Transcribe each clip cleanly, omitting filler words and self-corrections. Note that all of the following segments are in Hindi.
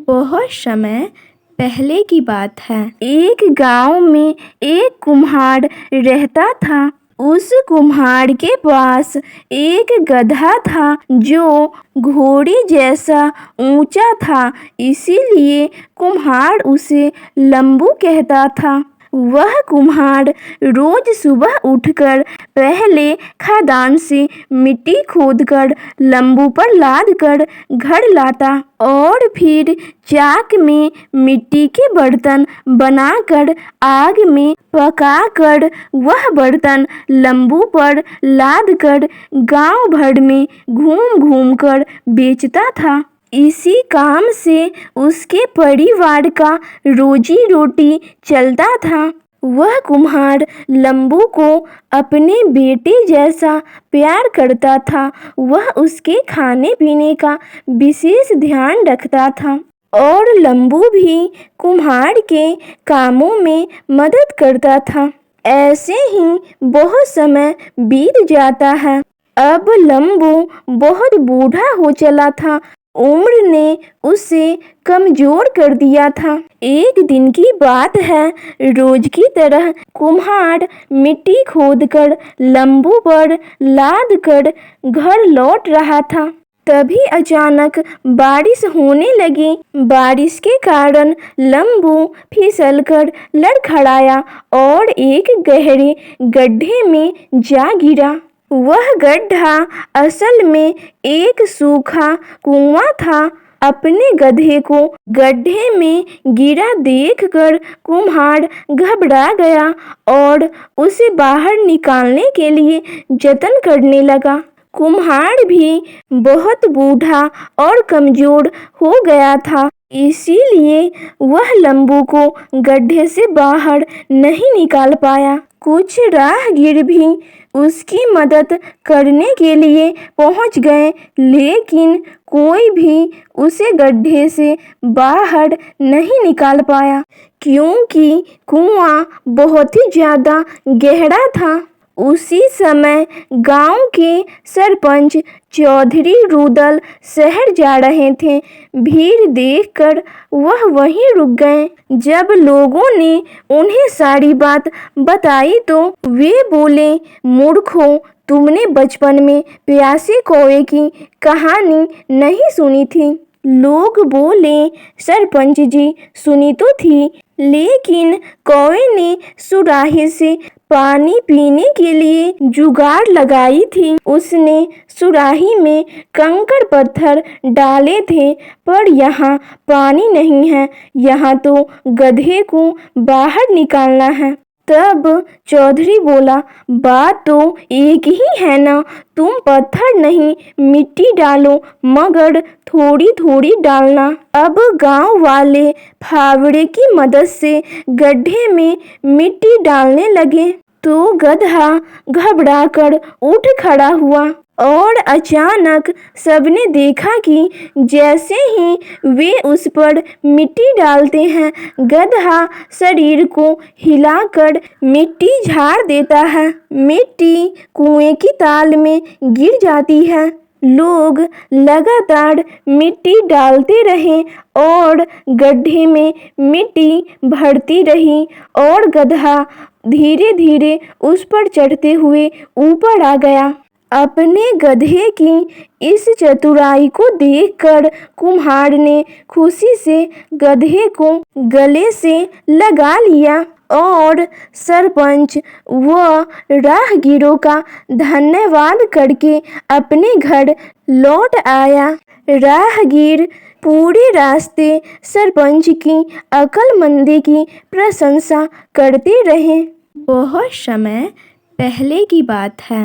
बहुत समय पहले की बात है। एक गांव में एक कुम्हार रहता था। उस कुम्हार के पास एक गधा था जो घोड़ी जैसा ऊंचा था, इसीलिए कुम्हार उसे लंबू कहता था। वह कुम्हार रोज सुबह उठकर पहले खदान से मिट्टी खोदकर लंबू पर लादकर घर लाता और फिर चाक में मिट्टी के बर्तन बनाकर आग में पकाकर वह बर्तन लंबू पर लादकर गांव भर में घूम घूम कर बेचता था। इसी काम से उसके परिवार का रोजी रोटी चलता था। वह कुम्हार लंबू को अपने बेटे जैसा प्यार करता था। वह उसके खाने पीने का विशेष ध्यान रखता था और लंबू भी कुम्हार के कामों में मदद करता था। ऐसे ही बहुत समय बीत जाता है। अब लंबू बहुत बूढ़ा हो चला था। उम्र ने उसे कमजोर कर दिया था। एक दिन की बात है, रोज की तरह कुम्हार मिट्टी खोदकर लंबू पर लाद कर घर लौट रहा था। तभी अचानक बारिश होने लगी। बारिश के कारण लंबू फिसलकर लड़खड़ाया और एक गहरे गड्ढे में जा गिरा। वह गड्ढा असल में एक सूखा कुआं था। अपने गधे को गड्ढे में गिरा देखकर कुम्हार घबरा गया और उसे बाहर निकालने के लिए जतन करने लगा। कुम्हार भी बहुत बूढ़ा और कमजोर हो गया था, इसीलिए वह लंबू को गड्ढे से बाहर नहीं निकाल पाया। कुछ राहगीर भी उसकी मदद करने के लिए पहुंच गए, लेकिन कोई भी उसे गड्ढे से बाहर नहीं निकाल पाया, क्योंकि कुआं बहुत ही ज्यादा गहरा था। उसी समय गांव के सरपंच चौधरी रुदल शहर जा रहे थे। भीड़ देखकर वह वहीं रुक गए। जब लोगों ने उन्हें सारी बात बताई तो वे बोले, मूर्खों, तुमने बचपन में प्यासे कौवे की कहानी नहीं सुनी थी। लोग बोले, सरपंच जी, सुनी तो थी, लेकिन कौवे ने सुराही से पानी पीने के लिए जुगाड़ लगाई थी। उसने सुराही में कंकड़ पत्थर डाले थे, पर यहाँ पानी नहीं है। यहाँ तो गधे को बाहर निकालना है। तब चौधरी बोला, बात तो एक ही है ना, तुम पत्थर नहीं मिट्टी डालो, मगर थोड़ी थोड़ी डालना। अब गांव वाले फावड़े की मदद से गड्ढे में मिट्टी डालने लगे तो गधा घबराकर उठ खड़ा हुआ और अचानक सबने देखा कि जैसे ही वे उस पर मिट्टी डालते हैं, गधा शरीर को हिलाकर मिट्टी झाड़ देता है। मिट्टी कुएं की ताल में गिर जाती है। लोग लगातार मिट्टी डालते रहे और गड्ढे में मिट्टी भरती रही और गधा धीरे धीरे उस पर चढ़ते हुए ऊपर आ गया। अपने गधे की इस चतुराई को देखकर कुम्हार ने खुशी से गधे को गले से लगा लिया और सरपंच व राहगीरों का धन्यवाद करके अपने घर लौट आया। राहगीर पूरे रास्ते सरपंच की अक्लमंदी की प्रशंसा करते रहे। बहुत समय पहले की बात है।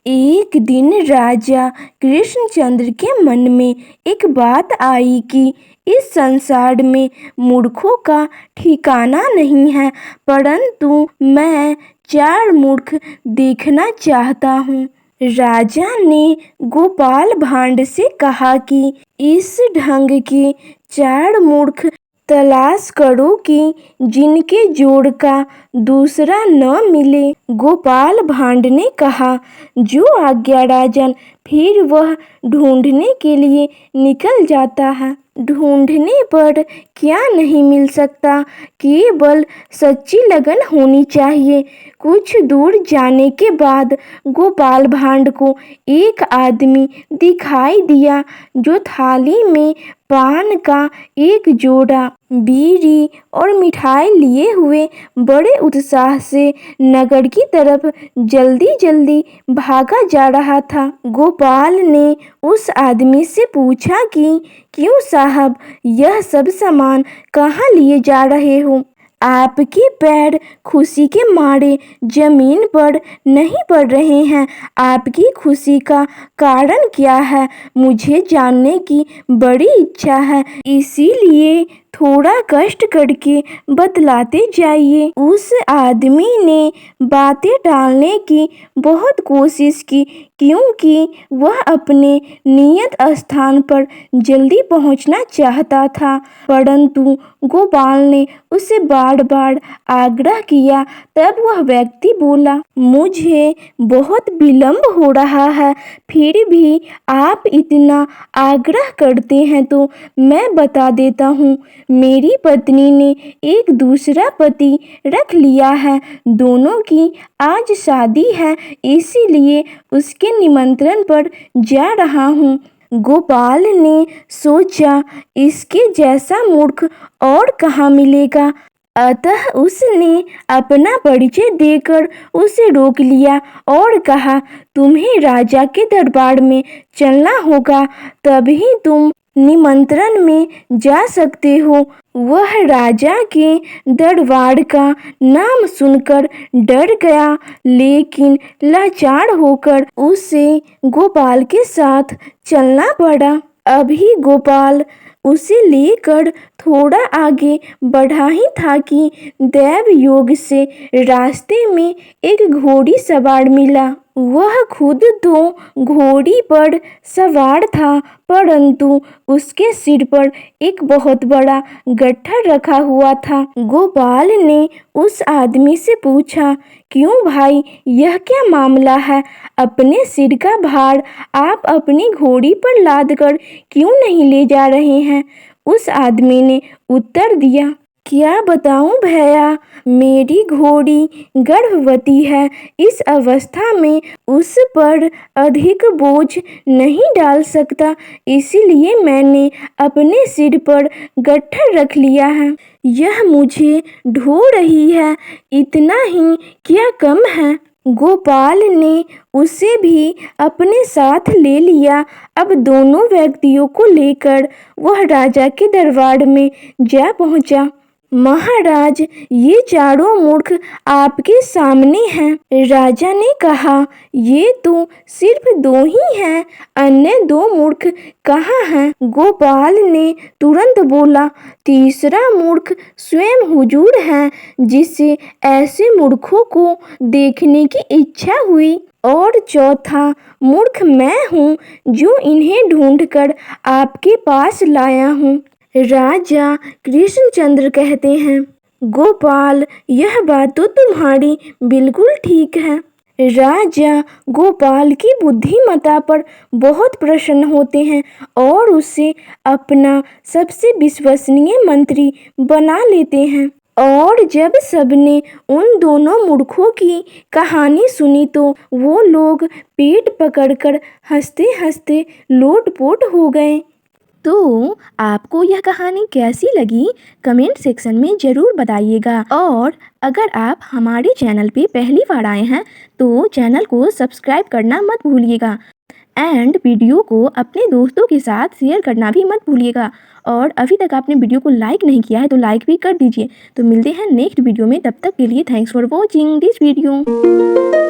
एक दिन राजा कृष्णचंद्र के मन में एक बात आई कि इस संसार में मूर्खों का ठिकाना नहीं है, परंतु मैं 4 मूर्ख देखना चाहता हूँ। राजा ने गोपाल भांड से कहा कि इस ढंग के 4 मूर्ख तलाश करो कि जिनके जोड़ का दूसरा न मिले। गोपाल भांड ने कहा, जो आज्ञा राजन। फिर वह ढूंढने के लिए निकल जाता है। ढूंढने पर क्या नहीं मिल सकता, केवल सच्ची लगन होनी चाहिए। कुछ दूर जाने के बाद गोपाल भांड को एक आदमी दिखाई दिया जो थाली में पान का एक जोड़ा, बीड़ी और मिठाई लिए हुए बड़े उत्साह से नगर की तरफ जल्दी जल्दी भागा जा रहा था। गोपाल ने उस आदमी से पूछा कि क्यों साहब, यह सब सामान कहाँ लिए जा रहे हो? आपके पैर खुशी के मारे जमीन पर नहीं पड़ रहे हैं। आपकी खुशी का कारण क्या है, मुझे जानने की बड़ी इच्छा है, इसीलिए थोड़ा कष्ट करके बतलाते जाइए। उस आदमी ने बातें टालने की बहुत कोशिश की, क्योंकि वह अपने नियत स्थान पर जल्दी पहुंचना चाहता था, परंतु गोपाल ने उसे बार बार आग्रह किया। तब वह व्यक्ति बोला, मुझे बहुत विलंब हो रहा है, फिर भी आप इतना आग्रह करते हैं तो मैं बता देता हूँ। मेरी पत्नी ने एक दूसरा पति रख लिया है, दोनों की आज शादी है, इसीलिए उसके निमंत्रण पर जा रहा हूँ। गोपाल ने सोचा, इसके जैसा मूर्ख और कहाँ मिलेगा, अतः उसने अपना परिचय देकर उसे रोक लिया और कहा, तुम्हें राजा के दरबार में चलना होगा, तभी तुम निमंत्रण में जा सकते हो। वह राजा के दरबार का नाम सुनकर डर गया, लेकिन लाचार होकर उसे गोपाल के साथ चलना पड़ा। अभी गोपाल उसे लेकर थोड़ा आगे बढ़ा ही था कि दैव योग से रास्ते में एक घोड़ी सवार मिला। वह खुद तो घोड़ी पर सवार था, परंतु उसके सिर पर एक बहुत बड़ा गट्ठर रखा हुआ था। गोपाल ने उस आदमी से पूछा, क्यों भाई, यह क्या मामला है? अपने सिर का भार आप अपनी घोड़ी पर लादकर क्यों नहीं ले जा रहे हैं? उस आदमी ने उत्तर दिया, क्या बताऊं भैया, मेरी घोड़ी गर्भवती है, इस अवस्था में उस पर अधिक बोझ नहीं डाल सकता, इसीलिए मैंने अपने सिर पर गट्ठर रख लिया है। यह मुझे ढो रही है, इतना ही क्या कम है? गोपाल ने उसे भी अपने साथ ले लिया। अब दोनों व्यक्तियों को लेकर वह राजा के दरबार में जा पहुंचा। महाराज, ये चारों मूर्ख आपके सामने हैं। राजा ने कहा, ये तो सिर्फ दो ही हैं, अन्य दो मूर्ख कहाँ हैं? गोपाल ने तुरंत बोला, तीसरा मूर्ख स्वयं हुजूर हैं, जिससे ऐसे मूर्खों को देखने की इच्छा हुई, और चौथा मूर्ख मैं हूँ, जो इन्हें ढूंढकर आपके पास लाया हूँ। राजा कृष्णचंद्र कहते हैं, गोपाल, यह बात तो तुम्हारी बिल्कुल ठीक है। राजा गोपाल की बुद्धिमत्ता पर बहुत प्रसन्न होते हैं और उसे अपना सबसे विश्वसनीय मंत्री बना लेते हैं। और जब सबने उन दोनों मूर्खों की कहानी सुनी तो वो लोग पेट पकड़कर हंसते हंसते लोटपोट हो गए। तो आपको यह कहानी कैसी लगी, कमेंट सेक्शन में ज़रूर बताइएगा। और अगर आप हमारे चैनल पे पहली बार आए हैं तो चैनल को सब्सक्राइब करना मत भूलिएगा, एंड वीडियो को अपने दोस्तों के साथ शेयर करना भी मत भूलिएगा। और अभी तक आपने वीडियो को लाइक नहीं किया है तो लाइक भी कर दीजिए। तो मिलते हैं नेक्स्ट वीडियो में, तब तक के लिए thanks for watching this video.